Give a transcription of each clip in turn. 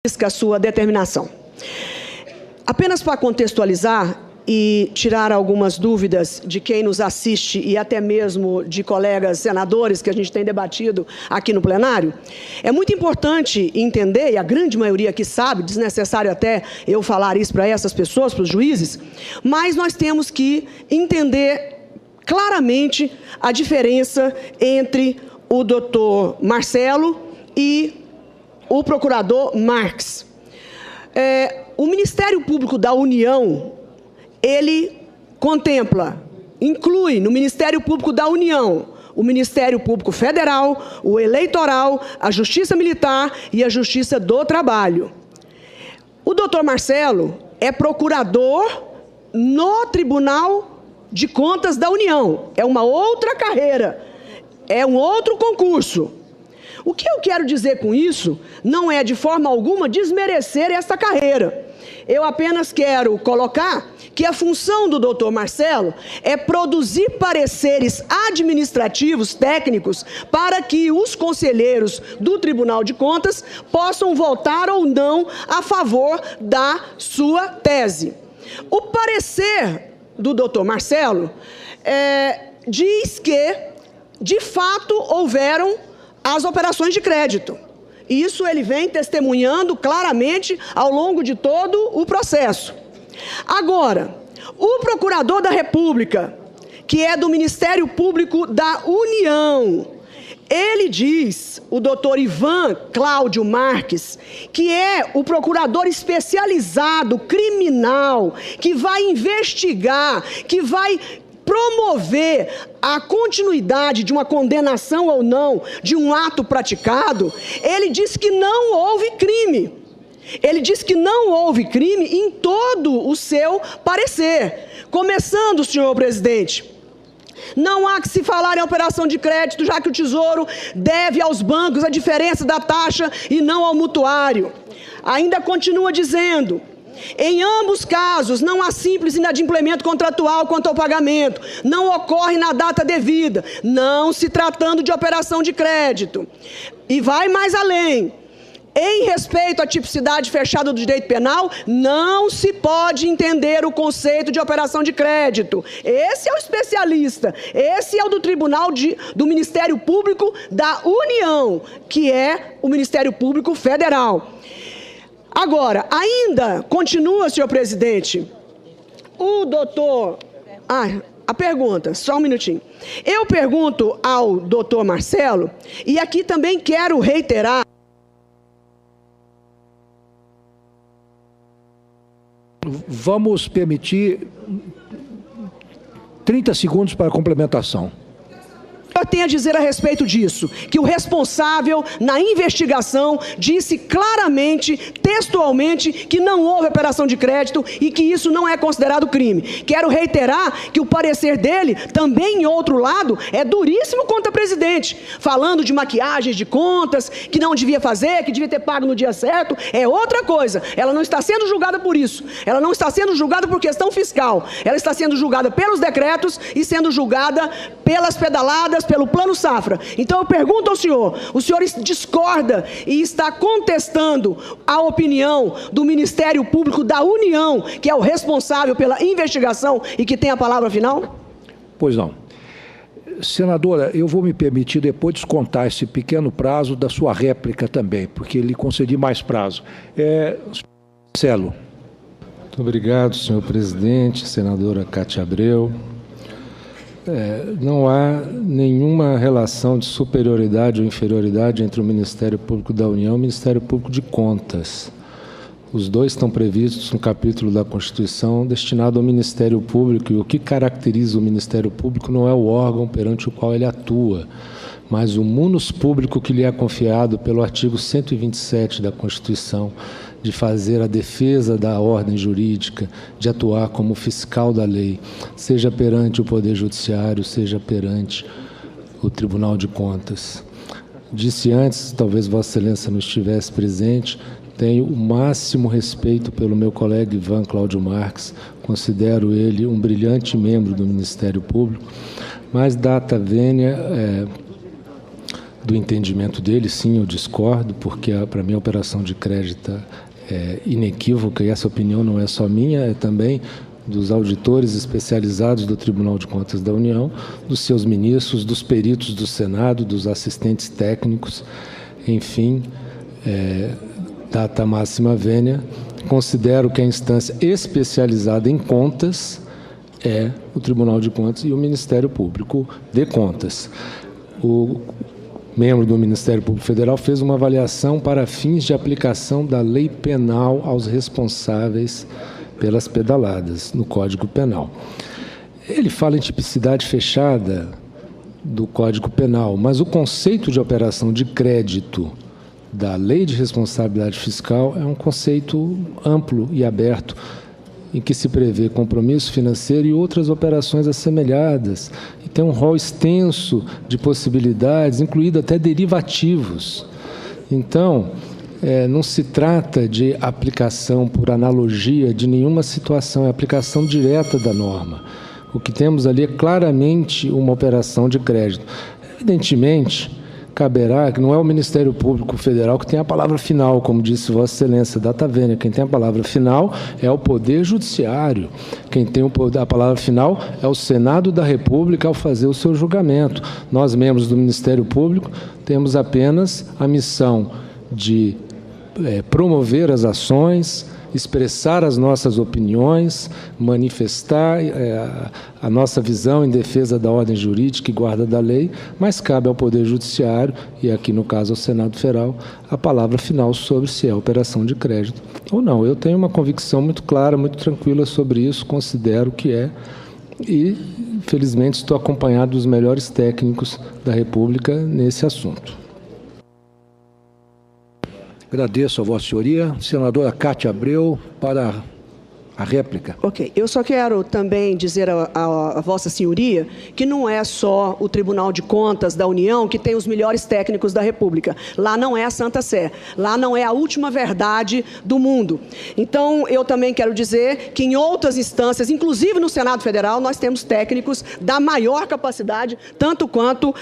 a sua determinação. Apenas para contextualizar e tirar algumas dúvidas de quem nos assiste e até mesmo de colegas senadores que a gente tem debatido aqui no plenário, é muito importante entender, e a grande maioria aqui sabe, desnecessário até eu falar isso para essas pessoas, para os juízes, mas nós temos que entender claramente a diferença entre o doutor Marcelo e o procurador Marques. O Ministério Público da União, ele contempla, inclui no Ministério Público da União, o Ministério Público Federal, o Eleitoral, a Justiça Militar e a Justiça do Trabalho. O doutor Marcelo é procurador no Tribunal de Contas da União. É uma outra carreira, é um outro concurso. O que eu quero dizer com isso não é de forma alguma desmerecer essa carreira. Eu apenas quero colocar que a função do doutor Marcelo é produzir pareceres administrativos, técnicos, para que os conselheiros do Tribunal de Contas possam votar ou não a favor da sua tese. O parecer do doutor Marcelo diz que, de fato, houveram as operações de crédito. Isso ele vem testemunhando claramente ao longo de todo o processo. Agora, o procurador da República, que é do Ministério Público da União, ele diz, o doutor Ivan Cláudio Marques, que é o procurador especializado criminal, que vai investigar, que vai promover a continuidade de uma condenação ou não de um ato praticado. Ele diz que não houve crime. Ele diz que não houve crime em todo o seu parecer. Começando, senhor presidente, não há que se falar em operação de crédito, já que o Tesouro deve aos bancos a diferença da taxa e não ao mutuário. Ainda continua dizendo: em ambos casos, não há simples inadimplemento contratual quanto ao pagamento, não ocorre na data devida, não se tratando de operação de crédito. E vai mais além. Em respeito à tipicidade fechada do direito penal, não se pode entender o conceito de operação de crédito. Esse é o especialista, esse é o do Tribunal do Ministério Público da União, que é o Ministério Público Federal. Agora, ainda continua, senhor presidente, o doutor... a pergunta, só um minutinho. Eu pergunto ao doutor Marcelo, e aqui também quero reiterar... Vamos permitir 30 segundos para a complementação. Eu tenho a dizer a respeito disso, que o responsável na investigação disse claramente, textualmente, que não houve operação de crédito e que isso não é considerado crime. Quero reiterar que o parecer dele, também em outro lado, é duríssimo contra o presidente, falando de maquiagens de contas, que não devia fazer, que devia ter pago no dia certo, é outra coisa. Ela não está sendo julgada por isso, ela não está sendo julgada por questão fiscal, ela está sendo julgada pelos decretos e sendo julgada pelas pedaladas, pelo Plano Safra. Então eu pergunto ao senhor, o senhor discorda e está contestando a opinião do Ministério Público da União, que é o responsável pela investigação e que tem a palavra final? Pois não. Senadora, eu vou me permitir depois descontar esse pequeno prazo da sua réplica também, porque lhe concedi mais prazo. Marcelo. Muito obrigado, senhor presidente, senadora Cátia Abreu. Não há nenhuma relação de superioridade ou inferioridade entre o Ministério Público da União e o Ministério Público de Contas. Os dois estão previstos no capítulo da Constituição destinado ao Ministério Público, e o que caracteriza o Ministério Público não é o órgão perante o qual ele atua, mas o munus público que lhe é confiado pelo artigo 127 da Constituição, de fazer a defesa da ordem jurídica, de atuar como fiscal da lei, seja perante o Poder Judiciário, seja perante o Tribunal de Contas. Disse antes, talvez Vossa Excelência não estivesse presente, tenho o máximo respeito pelo meu colega Ivan Cláudio Marques, considero ele um brilhante membro do Ministério Público, mas data vênia, do entendimento dele, sim, eu discordo, porque para mim a operação de crédito é inequívoca, e essa opinião não é só minha, é também dos auditores especializados do Tribunal de Contas da União, dos seus ministros, dos peritos do Senado, dos assistentes técnicos, enfim, data máxima vênia. Considero que a instância especializada em contas é o Tribunal de Contas e o Ministério Público de Contas. O membro do Ministério Público Federal fez uma avaliação para fins de aplicação da lei penal aos responsáveis pelas pedaladas no Código Penal. Ele fala em tipicidade fechada do Código Penal, mas o conceito de operação de crédito da Lei de Responsabilidade Fiscal é um conceito amplo e aberto, em que se prevê compromisso financeiro e outras operações assemelhadas, e tem um rol extenso de possibilidades, incluindo até derivativos. Então, não se trata de aplicação por analogia de nenhuma situação, é aplicação direta da norma. O que temos ali é claramente uma operação de crédito. Evidentemente, caberá que não é o Ministério Público Federal que tem a palavra final, como disse Vossa Excelência, data vênia. Quem tem a palavra final é o Poder Judiciário. Quem tem a palavra final é o Senado da República ao fazer o seu julgamento. Nós, membros do Ministério Público, temos apenas a missão de promover as ações, expressar as nossas opiniões, manifestar a nossa visão em defesa da ordem jurídica e guarda da lei, mas cabe ao Poder Judiciário, e aqui no caso ao Senado Federal, a palavra final sobre se é operação de crédito ou não. Eu tenho uma convicção muito clara, muito tranquila sobre isso, considero que é, e felizmente estou acompanhado dos melhores técnicos da República nesse assunto. Agradeço a Vossa Senhoria. Senadora Cátia Abreu, para a réplica. Ok. Eu só quero também dizer a Vossa Senhoria que não é só o Tribunal de Contas da União que tem os melhores técnicos da República. Lá não é a Santa Sé. Lá não é a última verdade do mundo. Então, eu também quero dizer que em outras instâncias, inclusive no Senado Federal, nós temos técnicos da maior capacidade, tanto quanto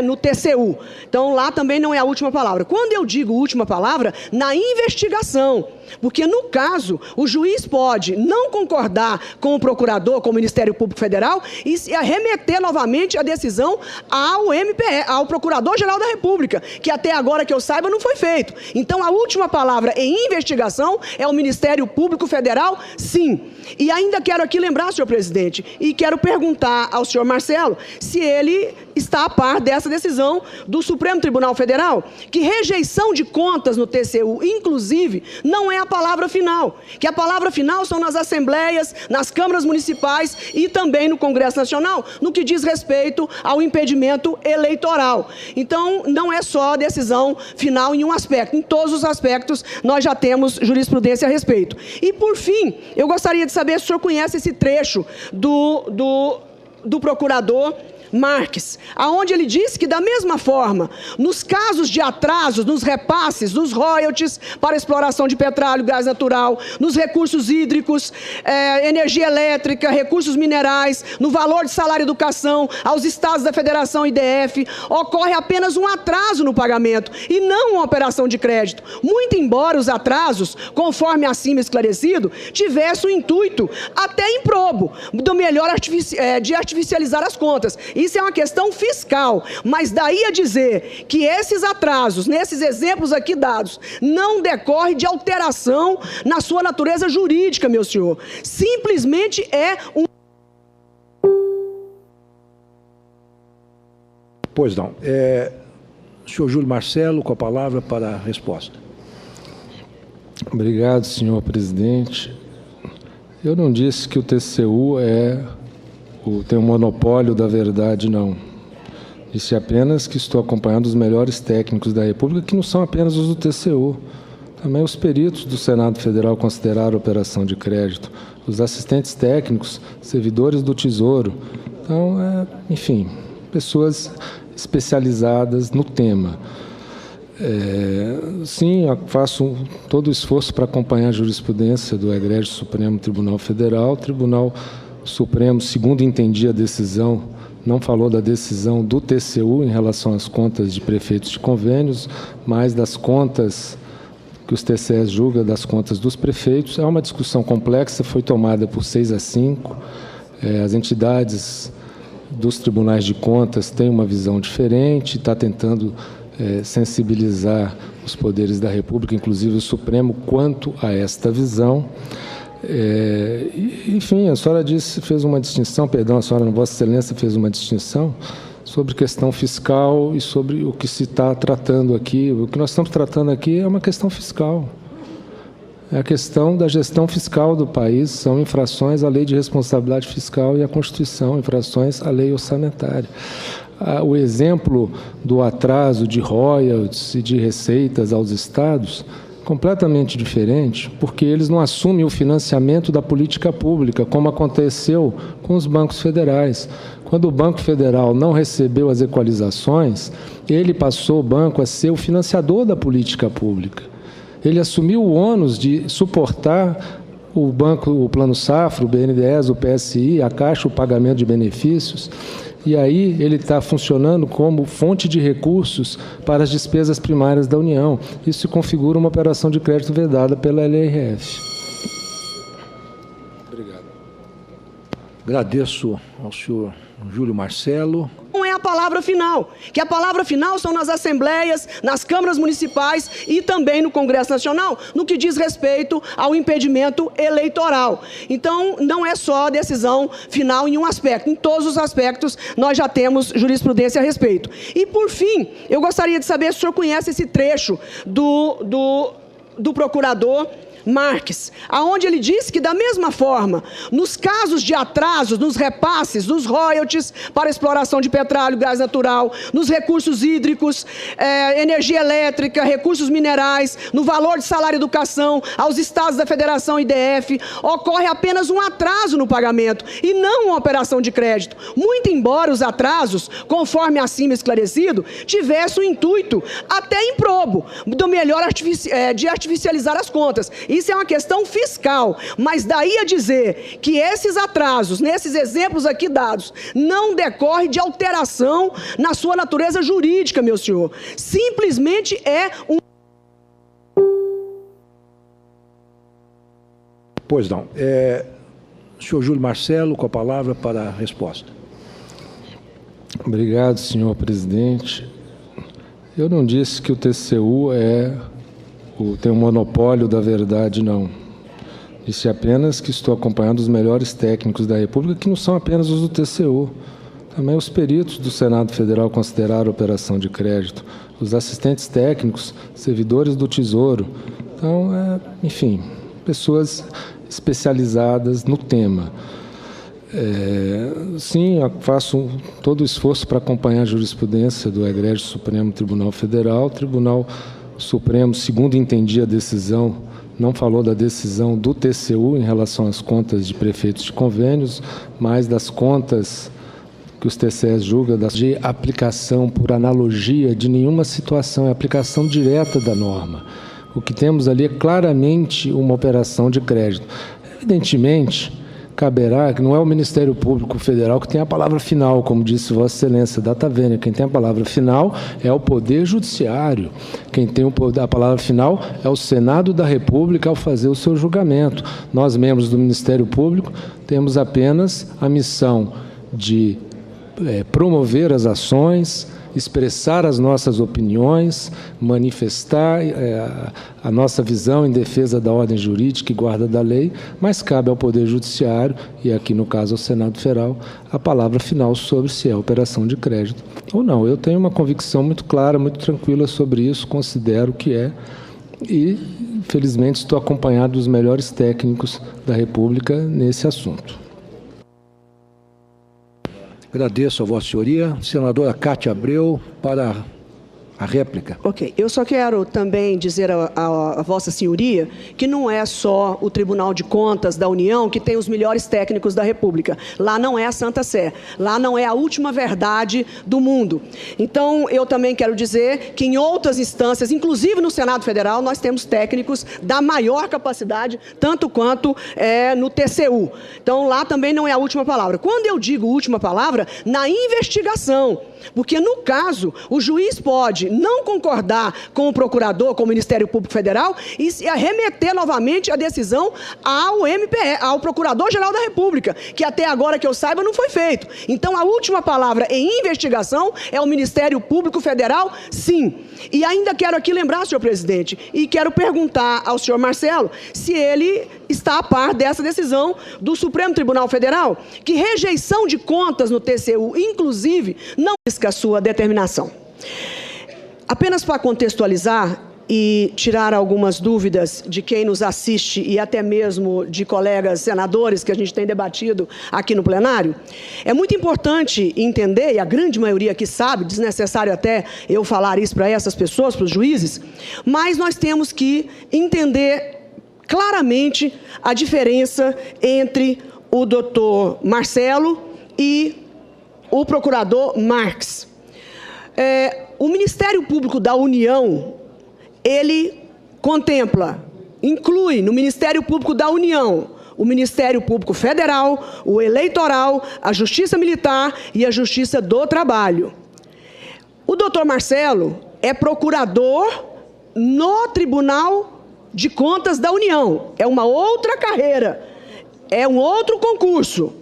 no TCU. Então, lá também não é a última palavra. Quando eu digo última palavra, na investigação, porque no caso, o juiz pode não concordar com o procurador, com o Ministério Público Federal e se remeter novamente a decisão ao MPE, ao Procurador-Geral da República, que até agora que eu saiba não foi feito. Então, a última palavra em investigação é o Ministério Público Federal, sim. E ainda quero aqui lembrar, senhor presidente, e quero perguntar ao senhor Marcelo se ele está a par dessa decisão do Supremo Tribunal Federal, que rejeição de contas no TCU, inclusive, não é a palavra final, que a palavra final são nas assembleias, nas câmaras municipais e também no Congresso Nacional, no que diz respeito ao impedimento eleitoral. Então, não é só a decisão final em um aspecto, em todos os aspectos nós já temos jurisprudência a respeito. E, por fim, eu gostaria de saber se o senhor conhece esse trecho do procurador Marques, aonde ele disse que, da mesma forma, nos casos de atrasos, nos repasses, nos royalties para exploração de petróleo, gás natural, nos recursos hídricos, energia elétrica, recursos minerais, no valor de salário e educação, aos estados da federação e DF, ocorre apenas um atraso no pagamento e não uma operação de crédito. Muito embora os atrasos, conforme acima esclarecido, tivessem o intuito, até improbo, do melhor de artificializar as contas. Isso é uma questão fiscal, mas daí a dizer que esses atrasos, nesses exemplos aqui dados, não decorrem de alteração na sua natureza jurídica, meu senhor. Simplesmente é um... Pois não. Senhor Júlio Marcelo, com a palavra para a resposta. Obrigado, senhor presidente. Eu não disse que o TCU tem um monopólio da verdade, não. Disse apenas que estou acompanhando os melhores técnicos da República, que não são apenas os do TCU. Também os peritos do Senado Federal consideraram a operação de crédito, os assistentes técnicos, servidores do Tesouro. Então, enfim, pessoas especializadas no tema. Sim, eu faço todo o esforço para acompanhar a jurisprudência do Egrégio Supremo Tribunal Federal. O Tribunal Supremo, segundo entendi a decisão não falou da decisão do TCU em relação às contas de prefeitos de convênios, mas das contas que os TCEs julgam das contas dos prefeitos. É uma discussão complexa, foi tomada por 6-5. As entidades dos tribunais de contas têm uma visão diferente, está tentando sensibilizar os poderes da República, inclusive o Supremo, quanto a esta visão. Enfim, a senhora fez uma distinção, perdão, a senhora, Vossa Excelência, fez uma distinção sobre questão fiscal e sobre o que se está tratando aqui. O que nós estamos tratando aqui é uma questão fiscal. É a questão da gestão fiscal do país, são infrações à Lei de Responsabilidade Fiscal e à Constituição, infrações à lei orçamentária. O exemplo do atraso de royalties e de receitas aos estados, completamente diferente, porque eles não assumem o financiamento da política pública, como aconteceu com os bancos federais. Quando o Banco Federal não recebeu as equalizações, ele passou o banco a ser o financiador da política pública. Ele assumiu o ônus de suportar o banco, o Plano Safra, o BNDES, o PSI, a Caixa, o pagamento de benefícios, e aí ele está funcionando como fonte de recursos para as despesas primárias da União. Isso configura uma operação de crédito vedada pela LRF. Obrigado. Agradeço ao senhor Júlio Marcelo. Não é a palavra final, que a palavra final são nas assembleias, nas câmaras municipais e também no Congresso Nacional, no que diz respeito ao impedimento eleitoral. Então, não é só a decisão final em um aspecto, em todos os aspectos nós já temos jurisprudência a respeito. E, por fim, eu gostaria de saber se o senhor conhece esse trecho do procurador Marques, aonde ele disse que, da mesma forma, nos casos de atrasos, nos repasses, nos royalties para exploração de petróleo, gás natural, nos recursos hídricos, energia elétrica, recursos minerais, no valor de salário e educação, aos estados da Federação e DF, ocorre apenas um atraso no pagamento e não uma operação de crédito. Muito embora os atrasos, conforme acima esclarecido, tivessem o intuito, até improbo, do melhor de artificializar as contas. Isso é uma questão fiscal, mas daí a dizer que esses atrasos, nesses exemplos aqui dados, não decorrem de alteração na sua natureza jurídica, meu senhor. Simplesmente é um... Pois não. Senhor Júlio Marcelo, com a palavra para a resposta. Obrigado, senhor presidente. Eu não disse que o TCU tem um monopólio da verdade, não. Disse apenas que estou acompanhando os melhores técnicos da República, que não são apenas os do TCU. Também os peritos do Senado Federal consideraram a operação de crédito, os assistentes técnicos, servidores do Tesouro. Então, enfim, pessoas especializadas no tema. Sim, eu faço todo o esforço para acompanhar a jurisprudência do Egrégio Supremo Tribunal Federal. O Tribunal Supremo, segundo entendi a decisão, não falou da decisão do TCU em relação às contas de prefeitos de convênios, mas das contas que os TCEs julgam de aplicação por analogia de nenhuma situação, é aplicação direta da norma. O que temos ali é claramente uma operação de crédito. Evidentemente, caberá que não é o Ministério Público Federal que tem a palavra final, como disse Vossa Excelência, data vênia. Quem tem a palavra final é o Poder Judiciário. Quem tem a palavra final é o Senado da República ao fazer o seu julgamento. Nós, membros do Ministério Público, temos apenas a missão de promover as ações, expressar as nossas opiniões, manifestar a nossa visão em defesa da ordem jurídica e guarda da lei, mas cabe ao Poder Judiciário, e aqui no caso ao Senado Federal, a palavra final sobre se é operação de crédito ou não. Eu tenho uma convicção muito clara, muito tranquila sobre isso, considero que é, e felizmente estou acompanhado dos melhores técnicos da República nesse assunto. Agradeço a Vossa Senhoria. Senadora Cátia Abreu, para a réplica. Ok. Eu só quero também dizer a Vossa Senhoria que não é só o Tribunal de Contas da União que tem os melhores técnicos da República. Lá não é a Santa Sé. Lá não é a última verdade do mundo. Então, eu também quero dizer que em outras instâncias, inclusive no Senado Federal, nós temos técnicos da maior capacidade, tanto quanto no TCU. Então, lá também não é a última palavra. Quando eu digo última palavra, na investigação. Porque, no caso, o juiz pode não concordar com o procurador, com o Ministério Público Federal, e remeter novamente a decisão ao MPE, ao Procurador-Geral da República, que até agora, que eu saiba, não foi feito. Então, a última palavra em investigação é o Ministério Público Federal, sim. E ainda quero aqui lembrar, senhor presidente, e quero perguntar ao senhor Marcelo se ele está a par dessa decisão do Supremo Tribunal Federal, que rejeição de contas no TCU, inclusive, não risca a sua determinação. Apenas para contextualizar e tirar algumas dúvidas de quem nos assiste e até mesmo de colegas senadores que a gente tem debatido aqui no plenário, é muito importante entender, e a grande maioria aqui sabe, desnecessário até eu falar isso para essas pessoas, para os juízes, mas nós temos que entender claramente a diferença entre o doutor Marcelo e o procurador Marques. O Ministério Público da União, ele contempla, inclui no Ministério Público da União, o Ministério Público Federal, o Eleitoral, a Justiça Militar e a Justiça do Trabalho. O doutor Marcelo é procurador no Tribunal de Contas da União. É uma outra carreira, é um outro concurso.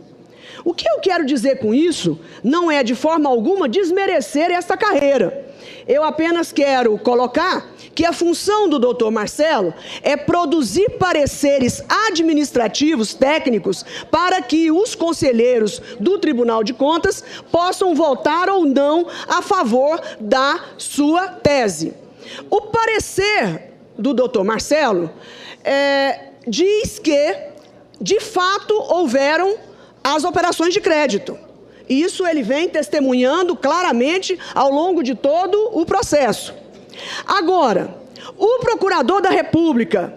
O que eu quero dizer com isso não é de forma alguma desmerecer essa carreira. Eu apenas quero colocar que a função do doutor Marcelo é produzir pareceres administrativos, técnicos, para que os conselheiros do Tribunal de Contas possam votar ou não a favor da sua tese. O parecer do doutor Marcelo diz que, de fato, houveram as operações de crédito. Isso ele vem testemunhando claramente ao longo de todo o processo. Agora, o procurador da República,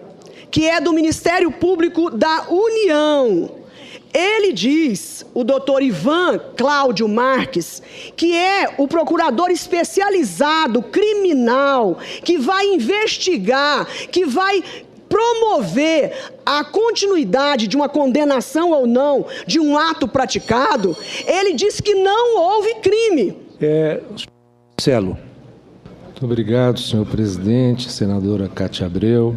que é do Ministério Público da União, ele diz, o doutor Ivan Cláudio Marques, que é o procurador especializado criminal, que vai investigar, que vai promover a continuidade de uma condenação ou não de um ato praticado, ele diz que não houve crime. Marcelo. Muito obrigado, senhor presidente, senadora Cátia Abreu.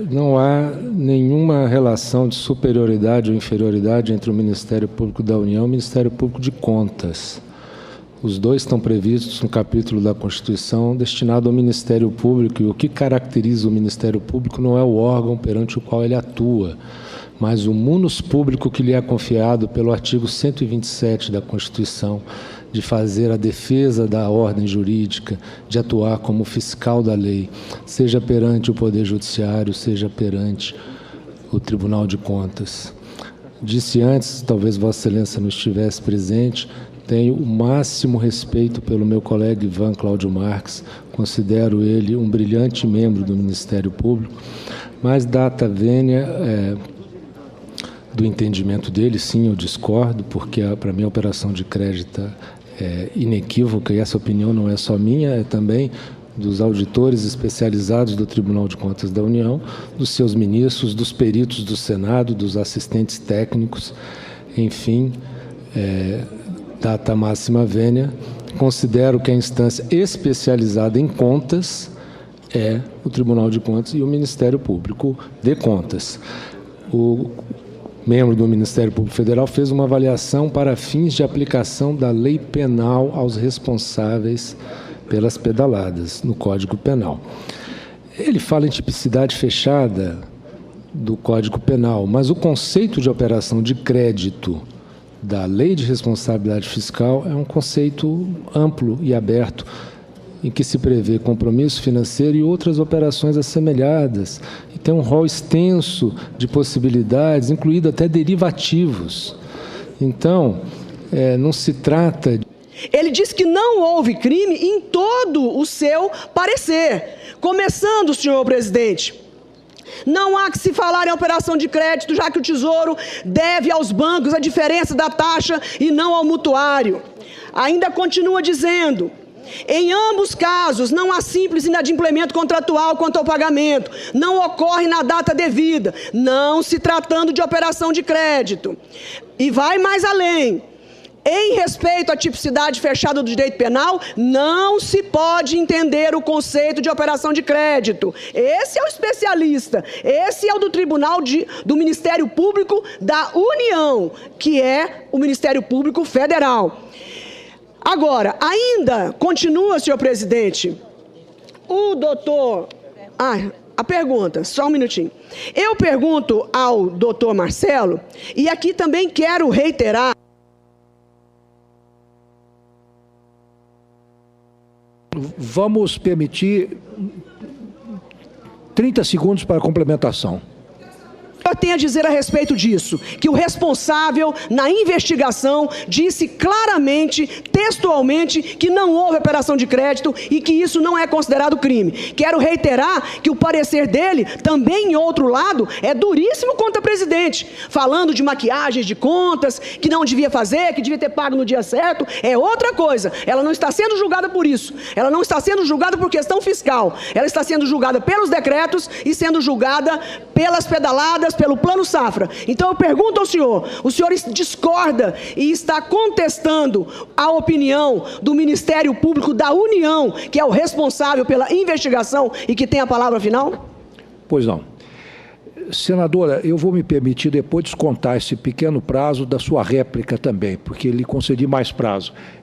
Não há nenhuma relação de superioridade ou inferioridade entre o Ministério Público da União e o Ministério Público de Contas. Os dois estão previstos no capítulo da Constituição destinado ao Ministério Público, e o que caracteriza o Ministério Público não é o órgão perante o qual ele atua, mas o munus público que lhe é confiado pelo artigo 127 da Constituição, de fazer a defesa da ordem jurídica, de atuar como fiscal da lei, seja perante o Poder Judiciário, seja perante o Tribunal de Contas. Disse antes, talvez Vossa Excelência não estivesse presente, tenho o máximo respeito pelo meu colega Ivan Cláudio Marques, considero ele um brilhante membro do Ministério Público, mas data vênia do entendimento dele, sim, eu discordo, porque para mim a operação de crédito é inequívoca, e essa opinião não é só minha, é também dos auditores especializados do Tribunal de Contas da União, dos seus ministros, dos peritos do Senado, dos assistentes técnicos, enfim, data máxima vênia, considero que a instância especializada em contas é o Tribunal de Contas e o Ministério Público de Contas. O membro do Ministério Público Federal fez uma avaliação para fins de aplicação da lei penal aos responsáveis pelas pedaladas no Código Penal. Ele fala em tipicidade fechada do Código Penal, mas o conceito de operação de crédito da Lei de Responsabilidade Fiscal é um conceito amplo e aberto, em que se prevê compromisso financeiro e outras operações assemelhadas, e tem um rol extenso de possibilidades, incluindo até derivativos. Então, não se trata de... ele diz que não houve crime em todo o seu parecer. Começando, senhor presidente, não há que se falar em operação de crédito, já que o Tesouro deve aos bancos a diferença da taxa e não ao mutuário. Ainda continua dizendo: em ambos casos, não há simples inadimplemento contratual quanto ao pagamento, não ocorre na data devida, não se tratando de operação de crédito. E vai mais além. Em respeito à tipicidade fechada do direito penal, não se pode entender o conceito de operação de crédito. Esse é o especialista, esse é o do Tribunal do Ministério Público da União, que é o Ministério Público Federal. Agora, ainda continua, senhor presidente, o doutor... a pergunta, só um minutinho. Eu pergunto ao doutor Marcelo, e aqui também quero reiterar... Vamos permitir 30 segundos para a complementação. Eu tenho a dizer a respeito disso, que o responsável na investigação disse claramente, textualmente, que não houve operação de crédito e que isso não é considerado crime. Quero reiterar que o parecer dele, também em outro lado, é duríssimo contra o presidente, falando de maquiagens de contas, que não devia fazer, que devia ter pago no dia certo, é outra coisa. Ela não está sendo julgada por isso, ela não está sendo julgada por questão fiscal, ela está sendo julgada pelos decretos e sendo julgada pelas pedaladas, pelo Plano Safra. Então eu pergunto ao senhor, o senhor discorda e está contestando a opinião do Ministério Público da União, que é o responsável pela investigação e que tem a palavra final? Pois não. Senadora, eu vou me permitir depois descontar esse pequeno prazo da sua réplica também, porque lhe concedi mais prazo.